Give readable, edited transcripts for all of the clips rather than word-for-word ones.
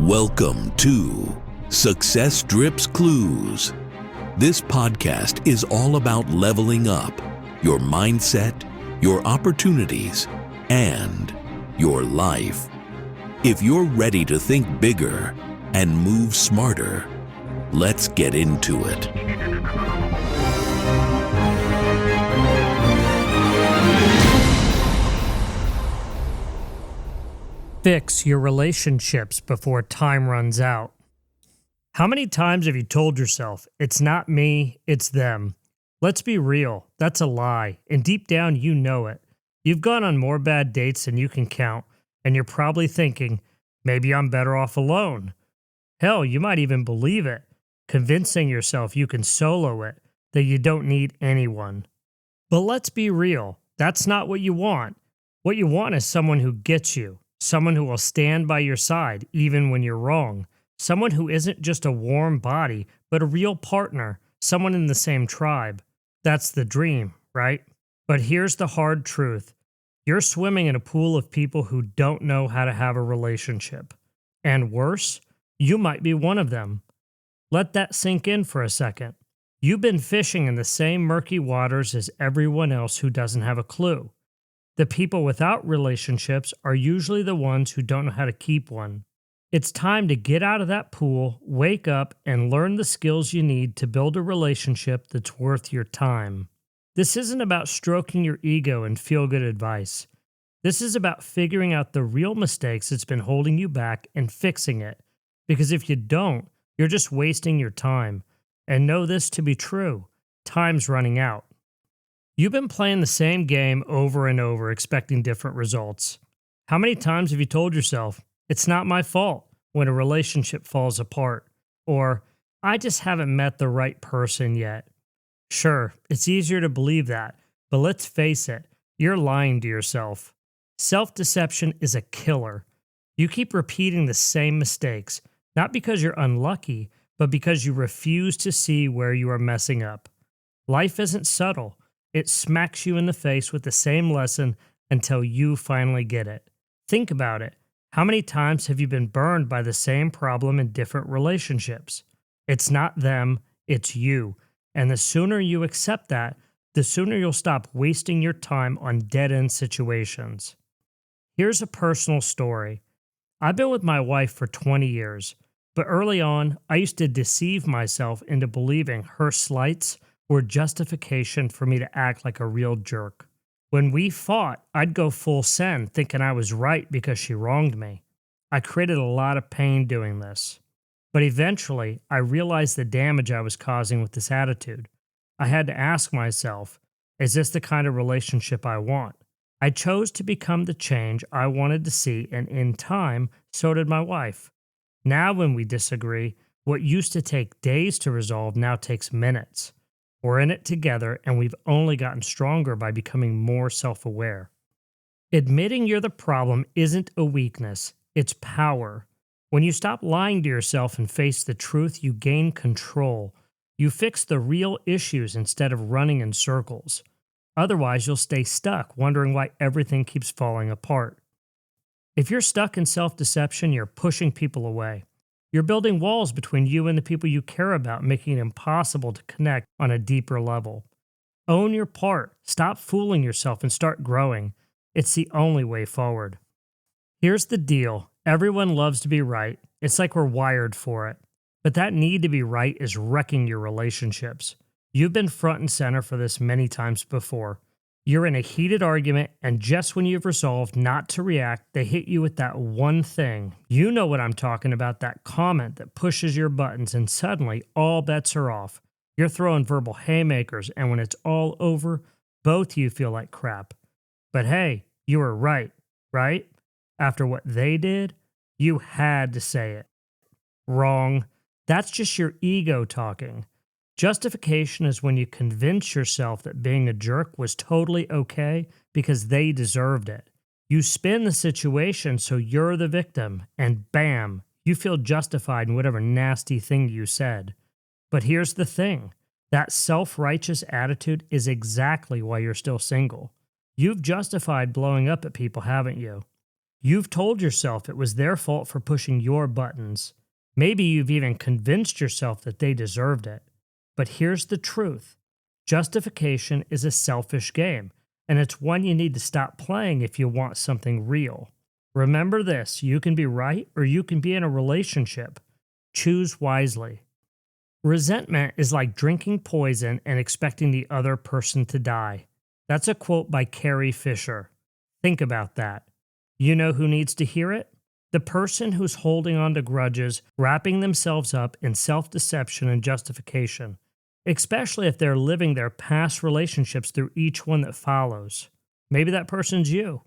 Welcome to Success Drips Clues. This podcast is all about leveling up your mindset, your opportunities, and your life. If you're ready to think bigger and move smarter, let's get into it. Fix your relationships before time runs out. How many times have you told yourself, it's not me, it's them? Let's be real, that's a lie, and deep down you know it. You've gone on more bad dates than you can count, and you're probably thinking, maybe I'm better off alone. Hell, you might even believe it, convincing yourself you can solo it, that you don't need anyone. But let's be real, that's not what you want. What you want is someone who gets you. Someone who will stand by your side even when you're wrong. Someone who isn't just a warm body, but a real partner. Someone in the same tribe. That's the dream, right? But here's the hard truth. You're swimming in a pool of people who don't know how to have a relationship. And worse, you might be one of them. Let that sink in for a second. You've been fishing in the same murky waters as everyone else who doesn't have a clue. The people without relationships are usually the ones who don't know how to keep one. It's time to get out of that pool, wake up, and learn the skills you need to build a relationship that's worth your time. This isn't about stroking your ego and feel-good advice. This is about figuring out the real mistakes that's been holding you back and fixing it. Because if you don't, you're just wasting your time. And know this to be true. Time's running out. You've been playing the same game over and over, expecting different results. How many times have you told yourself, it's not my fault when a relationship falls apart? Or, I just haven't met the right person yet. Sure, it's easier to believe that, but let's face it, you're lying to yourself. Self-deception is a killer. You keep repeating the same mistakes, not because you're unlucky, but because you refuse to see where you are messing up. Life isn't subtle. It smacks you in the face with the same lesson until you finally get it. Think about it. How many times have you been burned by the same problem in different relationships? It's not them, it's you. And the sooner you accept that, the sooner you'll stop wasting your time on dead-end situations. Here's a personal story. I've been with my wife for 20 years, but early on, I used to deceive myself into believing her slights were justification for me to act like a real jerk. When we fought, I'd go full send, thinking I was right because she wronged me. I created a lot of pain doing this. But eventually, I realized the damage I was causing with this attitude. I had to ask myself, is this the kind of relationship I want? I chose to become the change I wanted to see, and in time, so did my wife. Now when we disagree, what used to take days to resolve now takes minutes. We're in it together, and we've only gotten stronger by becoming more self-aware. Admitting you're the problem isn't a weakness, it's power. When you stop lying to yourself and face the truth, you gain control. You fix the real issues instead of running in circles. Otherwise, you'll stay stuck, wondering why everything keeps falling apart. If you're stuck in self-deception, you're pushing people away. You're building walls between you and the people you care about, making it impossible to connect on a deeper level. Own your part, stop fooling yourself, and start growing. It's the only way forward. Here's the deal. Everyone loves to be right. It's like we're wired for it. But that need to be right is wrecking your relationships. You've been front and center for this many times before. You're in a heated argument, and just when you've resolved not to react, they hit you with that one thing. You know what I'm talking about, that comment that pushes your buttons, and suddenly all bets are off. You're throwing verbal haymakers, and when it's all over, both of you feel like crap. But hey, you were right? After what they did, you had to say it. Wrong. That's just your ego talking. Justification is when you convince yourself that being a jerk was totally okay because they deserved it. You spin the situation so you're the victim, and bam, you feel justified in whatever nasty thing you said. But here's the thing. That self-righteous attitude is exactly why you're still single. You've justified blowing up at people, haven't you? You've told yourself it was their fault for pushing your buttons. Maybe you've even convinced yourself that they deserved it. But here's the truth. Justification is a selfish game, and it's one you need to stop playing if you want something real. Remember this, you can be right or you can be in a relationship. Choose wisely. Resentment is like drinking poison and expecting the other person to die. That's a quote by Carrie Fisher. Think about that. You know who needs to hear it? The person who's holding on to grudges, wrapping themselves up in self-deception and justification, especially if they're living their past relationships through each one that follows. Maybe that person's you.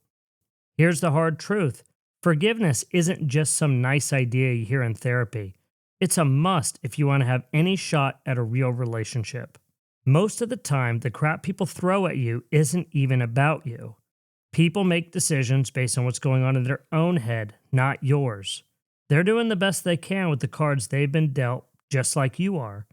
Here's the hard truth. Forgiveness isn't just some nice idea you hear in therapy. It's a must if you want to have any shot at a real relationship. Most of the time, the crap people throw at you isn't even about you. People make decisions based on what's going on in their own head, not yours. They're doing the best they can with the cards they've been dealt, just like you are.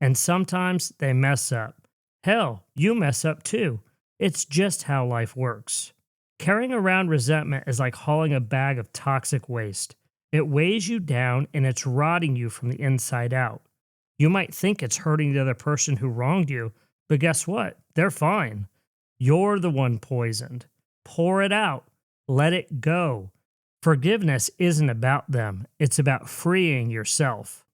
And sometimes they mess up. Hell, you mess up too. It's just how life works. Carrying around resentment is like hauling a bag of toxic waste. It weighs you down and it's rotting you from the inside out. You might think it's hurting the other person who wronged you, but guess what? They're fine. You're the one poisoned. Pour it out. Let it go. Forgiveness isn't about them. It's about freeing yourself.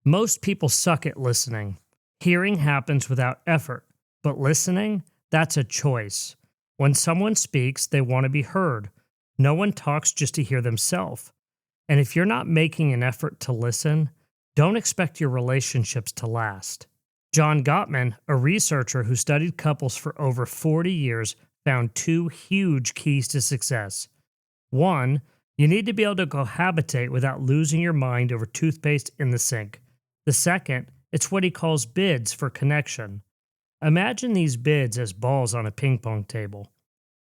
Most people suck at listening. Hearing happens without effort, but listening, that's a choice. When someone speaks, they want to be heard. No one talks just to hear themselves. And if you're not making an effort to listen, don't expect your relationships to last. John Gottman, a researcher who studied couples for over 40 years, found two huge keys to success. One, you need to be able to cohabitate without losing your mind over toothpaste in the sink. The second, it's what he calls bids for connection. Imagine these bids as balls on a ping pong table.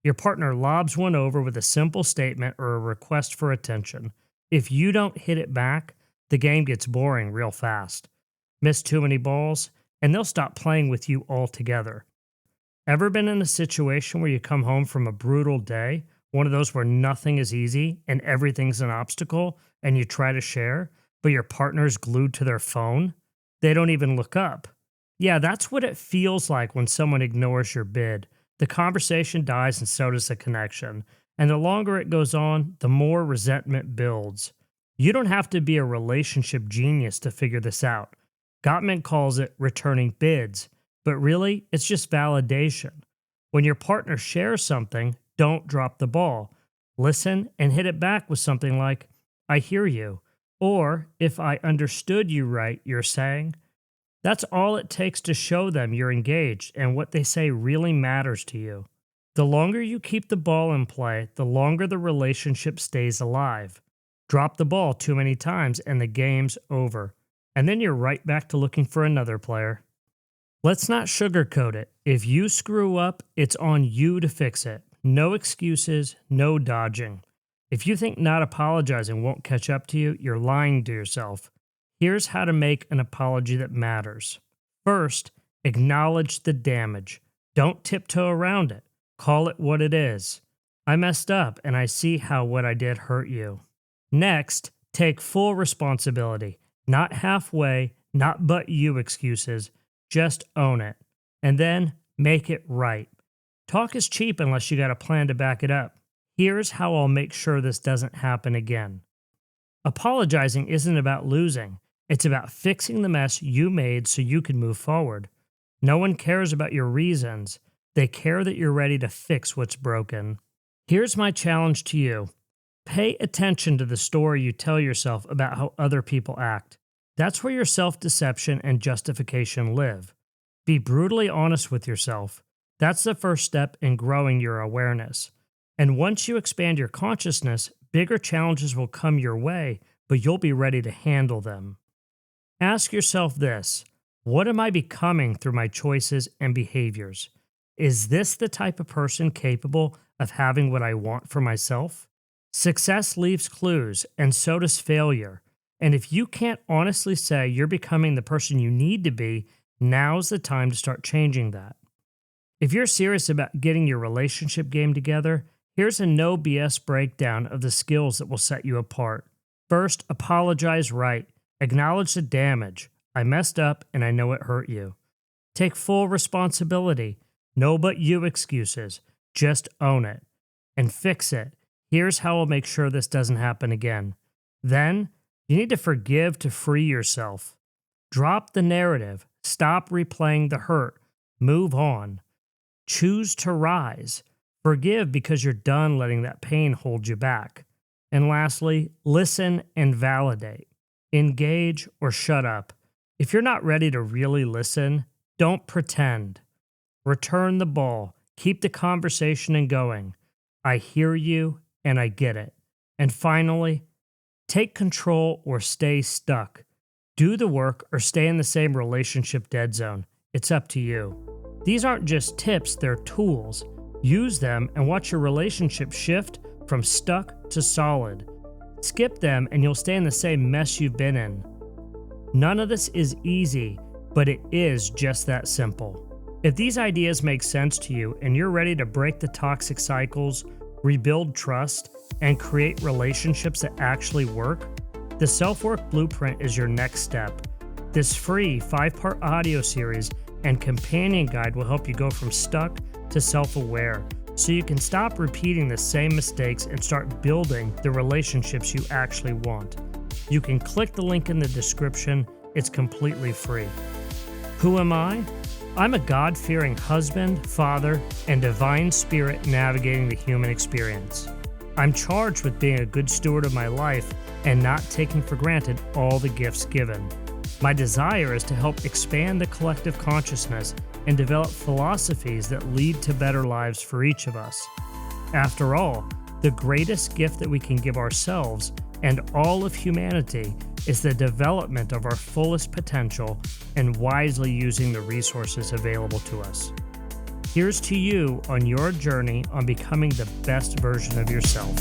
Your partner lobs one over with a simple statement or a request for attention. If you don't hit it back, the game gets boring real fast. Miss too many balls, and they'll stop playing with you altogether. Ever been in a situation where you come home from a brutal day, one of those where nothing is easy and everything's an obstacle, and you try to share, but your partner's glued to their phone? They don't even look up. Yeah, that's what it feels like when someone ignores your bid. The conversation dies and so does the connection. And the longer it goes on, the more resentment builds. You don't have to be a relationship genius to figure this out. Gottman calls it returning bids, but really, it's just validation. When your partner shares something, don't drop the ball. Listen and hit it back with something like, I hear you. Or, if I understood you right, you're saying. That's all it takes to show them you're engaged and what they say really matters to you. The longer you keep the ball in play, the longer the relationship stays alive. Drop the ball too many times and the game's over. And then you're right back to looking for another player. Let's not sugarcoat it. If you screw up, it's on you to fix it. No excuses, no dodging. If you think not apologizing won't catch up to you, you're lying to yourself. Here's how to make an apology that matters. First, acknowledge the damage. Don't tiptoe around it. Call it what it is. I messed up and I see how what I did hurt you. Next, take full responsibility. Not halfway, not but you excuses. Just own it. And then make it right. Talk is cheap unless you got a plan to back it up. Here's how I'll make sure this doesn't happen again. Apologizing isn't about losing. It's about fixing the mess you made so you can move forward. No one cares about your reasons. They care that you're ready to fix what's broken. Here's my challenge to you. Pay attention to the story you tell yourself about how other people act. That's where your self-deception and justification live. Be brutally honest with yourself. That's the first step in growing your awareness. And once you expand your consciousness, bigger challenges will come your way, but you'll be ready to handle them. Ask yourself this: what am I becoming through my choices and behaviors? Is this the type of person capable of having what I want for myself? Success leaves clues, and so does failure. And if you can't honestly say you're becoming the person you need to be, now's the time to start changing that. If you're serious about getting your relationship game together, Here's a no BS breakdown of the skills that will set you apart. First, apologize right. Acknowledge the damage. I messed up and I know it hurt you. Take full responsibility. No but you excuses. Just own it. And fix it. Here's how we'll make sure this doesn't happen again. Then, you need to forgive to free yourself. Drop the narrative. Stop replaying the hurt. Move on. Choose to rise. Forgive because you're done letting that pain hold you back. And lastly, listen and validate. Engage or shut up. If you're not ready to really listen, don't pretend. Return the ball. Keep the conversation going. I hear you and I get it. And finally, take control or stay stuck. Do the work or stay in the same relationship dead zone. It's up to you. These aren't just tips, they're tools. Use them and watch your relationship shift from stuck to solid. Skip them and you'll stay in the same mess you've been in. None of this is easy, but it is just that simple. If these ideas make sense to you and you're ready to break the toxic cycles, rebuild trust, and create relationships that actually work, the Self-Work Blueprint is your next step. This free 5-part audio series and companion guide will help you go from stuck to self-aware so you can stop repeating the same mistakes and start building the relationships you actually want. You can click the link in the description. It's completely free. Who am I? I'm a God-fearing husband, father, and divine spirit navigating the human experience. I'm charged with being a good steward of my life and not taking for granted all the gifts given. My desire is to help expand the collective consciousness and develop philosophies that lead to better lives for each of us. After all, the greatest gift that we can give ourselves and all of humanity is the development of our fullest potential and wisely using the resources available to us. Here's to you on your journey on becoming the best version of yourself.